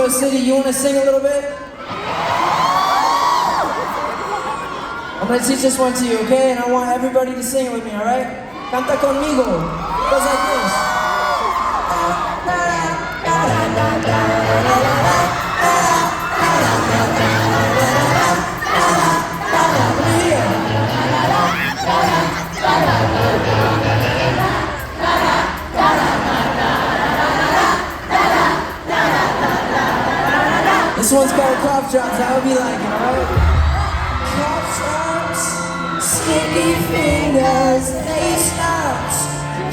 City. You want to sing a little bit? I'm going to teach this one to you, okay? And I want everybody to sing it with me, all right? Canta conmigo. It goes like this. This one's called Cough Drops. How would you like it, alright? Cough drops, sticky fingers, they stopped.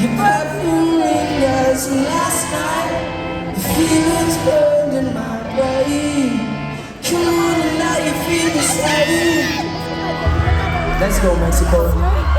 Your perfume lingers. Last night, the feelings burned in my brain. Come on, and now you feel the same. Let's go, Mexico.